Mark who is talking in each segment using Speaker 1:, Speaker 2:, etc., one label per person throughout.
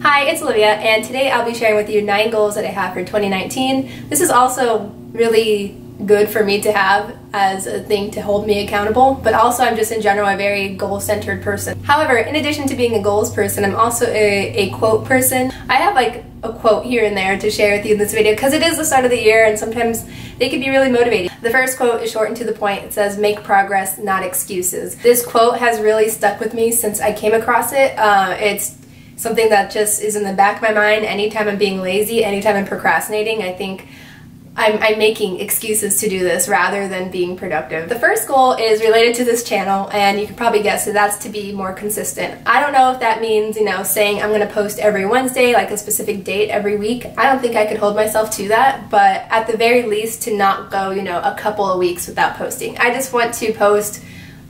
Speaker 1: Hi, it's Olivia, and today I'll be sharing with you 9 goals that I have for 2019. This is also really good for me to have as a thing to hold me accountable, but also I'm just in general a very goal-centered person. However, in addition to being a goals person, I'm also a quote person. I have like a quote here and there to share with you in this video because it is the start of the year and sometimes they can be really motivating. The first quote is short and to the point. It says, "Make progress, not excuses." This quote has really stuck with me since I came across it. It's something that just is in the back of my mind anytime I'm being lazy, anytime I'm procrastinating. I think I'm making excuses to do this rather than being productive. The first goal is related to this channel, and you can probably guess that that's to be more consistent. I don't know if that means, saying I'm gonna post every Wednesday, like a specific date every week. I don't think I could hold myself to that, but at the very least to not go, a couple of weeks without posting. I just want to post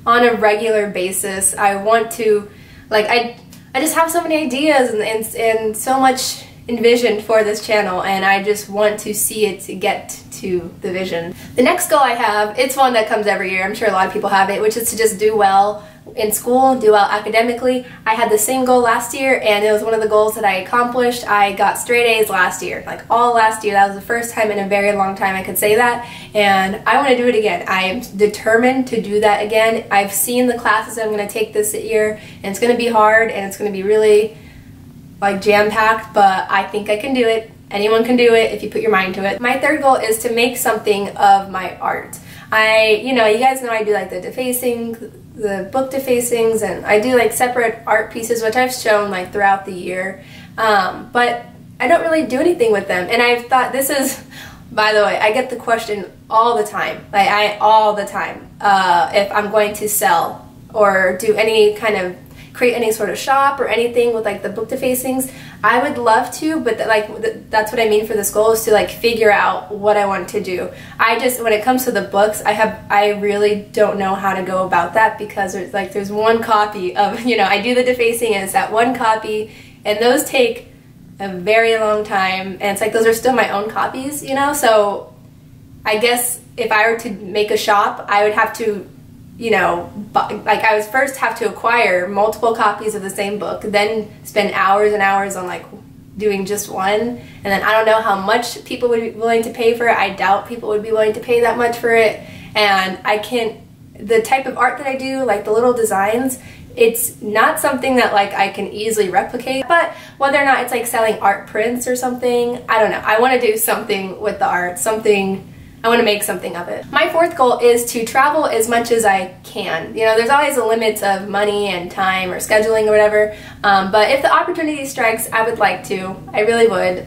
Speaker 1: on a regular basis. I want to, I just have so many ideas and so much envisioned for this channel, and I just want to see it to get to the vision. The next goal I have, it's one that comes every year. I'm sure a lot of people have it, which is to just do well in school, do well academically. I had the same goal last year, and it was one of the goals that I accomplished. I got straight A's last year, like all last year. That was the first time in a very long time I could say that, and I want to do it again. I am determined to do that again. I've seen the classes I'm going to take this year, and it's going to be hard, and it's going to be really jam-packed, but I think I can do it. Anyone can do it if you put your mind to it. My third goal is to make something of my art. You guys know I do the defacing, the book defacings, and I do separate art pieces, which I've shown throughout the year, but I don't really do anything with them. And I've thought this is, by the way, I get the question all the time, all the time, if I'm going to sell or do any kind of create any sort of shop or anything with the book defacings. I would love to, but that's what I mean for this goal, is to figure out what I want to do. When it comes to the books, I really don't know how to go about that, because there's one copy of, I do the defacing and it's that one copy, and those take a very long time, and it's those are still my own copies, so I guess if I were to make a shop, I would have to I would first have to acquire multiple copies of the same book, then spend hours and hours on doing just one, and then I don't know how much people would be willing to pay for it. I doubt people would be willing to pay that much for it, and the type of art that I do, the little designs, it's not something that I can easily replicate. But whether or not it's selling art prints or something, I don't know. I want to do something with the art, I want to make something of it. My fourth goal is to travel as much as I can. There's always a limit of money and time or scheduling or whatever, but if the opportunity strikes, I would like to. I really would.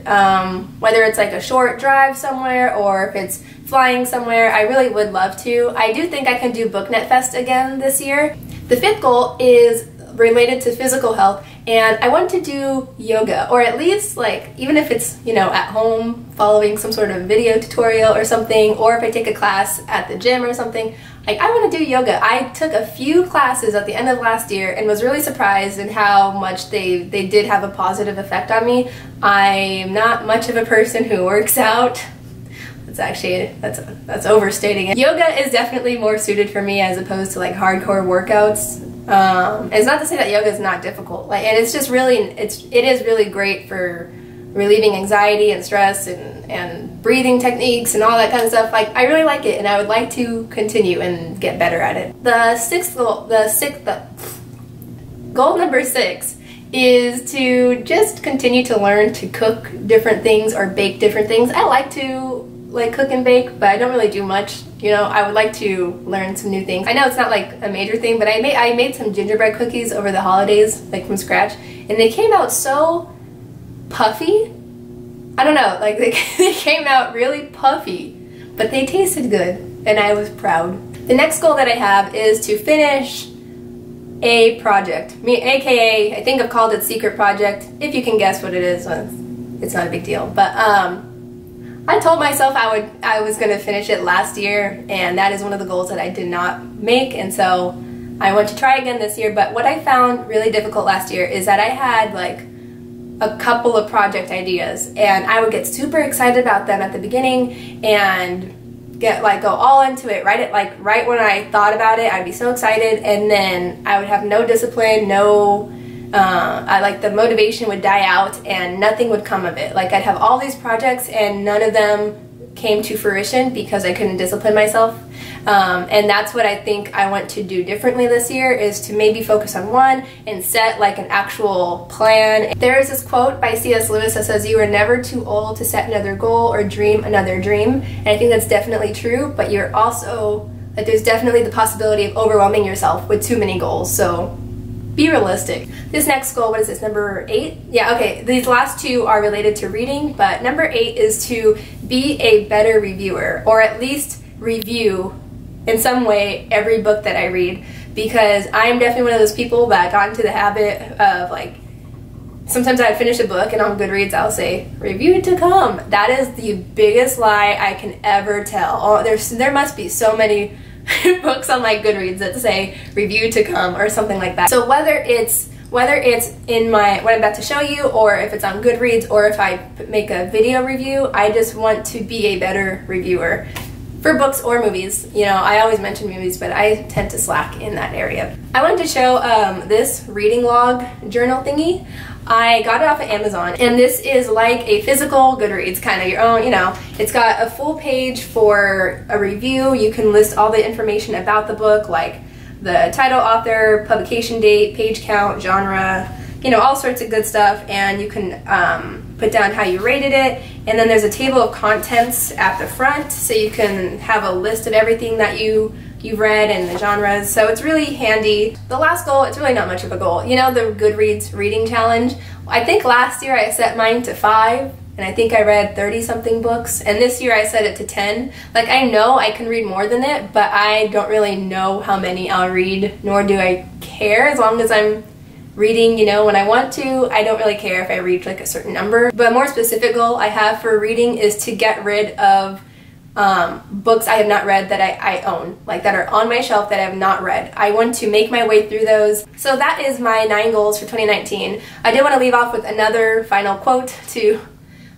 Speaker 1: Whether it's a short drive somewhere or if it's flying somewhere, I really would love to. I do think I can do BookNet Fest again this year. The fifth goal is related to physical health, and I want to do yoga, or at least even if it's at home following some sort of video tutorial or something, or if I take a class at the gym or something. I want to do yoga. I took a few classes at the end of last year and was really surprised in how much they did have a positive effect on me. I'm not much of a person who works out. That's overstating it. Yoga is definitely more suited for me as opposed to hardcore workouts. It's not to say that yoga is not difficult, and it's just really, it is really great for relieving anxiety and stress and breathing techniques and all that kind of stuff. I really like it, and I would like to continue and get better at it. Goal number 6 is to just continue to learn to cook different things or bake different things. I like to cook and bake, but I don't really do much. I would like to learn some new things. I know it's not a major thing, but I made some gingerbread cookies over the holidays, from scratch, and they came out so puffy. I don't know, they came out really puffy, but they tasted good, and I was proud. The next goal that I have is to finish a project, aka I think I've called it secret project. If you can guess what it is, it's not a big deal, but I told myself I was going to finish it last year, and that is one of the goals that I did not make, and so I want to try again this year. But what I found really difficult last year is that I had a couple of project ideas, and I would get super excited about them at the beginning and go all into it right when I thought about it. I'd be so excited, and then I would have no discipline, no the motivation would die out and nothing would come of it. Like, I'd have all these projects and none of them came to fruition because I couldn't discipline myself. And that's what I think I want to do differently this year, is to maybe focus on one and set like an actual plan. There is this quote by C.S. Lewis that says, "You are never too old to set another goal or dream another dream." And I think that's definitely true, but you're also, like, there's definitely the possibility of overwhelming yourself with too many goals. So be realistic. This next goal, what is this, number 8? Yeah, okay, these last two are related to reading, but number 8 is to be a better reviewer, or at least review in some way every book that I read, because I'm definitely one of those people that got into the habit of, like, sometimes I finish a book and on Goodreads I'll say, "Review to come." That is the biggest lie I can ever tell. Oh, there must be so many books on my Goodreads that say "review to come" or something like that. So whether it's in what I'm about to show you, or if it's on Goodreads, or if I make a video review, I just want to be a better reviewer for books or movies. You know, I always mention movies, but I tend to slack in that area. I wanted to show this reading log journal thingy. I got it off of Amazon, and this is like a physical Goodreads, kind of your own, you know. It's got a full page for a review. You can list all the information about the book, like the title, author, publication date, page count, genre, you know, all sorts of good stuff, and you can put down how you rated it, and then there's a table of contents at the front, so you can have a list of everything that you've read and the genres, so it's really handy. The last goal, it's really not much of a goal. You know, the Goodreads reading challenge, I think last year I set mine to 5, and I think I read 30-something books, and this year I set it to 10. Like, I know I can read more than it, but I don't really know how many I'll read, nor do I care, as long as I'm reading, you know, when I want to. I don't really care if I reach like a certain number. But a more specific goal I have for reading is to get rid of books I have not read that I own, like that are on my shelf that I have not read. I want to make my way through those. So that is my 9 goals for 2019. I did want to leave off with another final quote to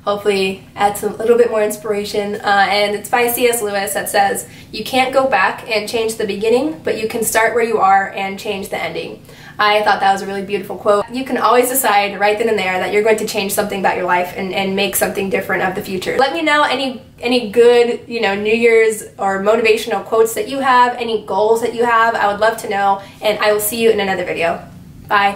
Speaker 1: hopefully add a little bit more inspiration, and it's by C.S. Lewis that says, "You can't go back and change the beginning, but you can start where you are and change the ending." I thought that was a really beautiful quote. You can always decide right then and there that you're going to change something about your life and make something different of the future. Let me know any good, you know, New Year's or motivational quotes that you have, any goals that you have. I would love to know, and I will see you in another video. Bye.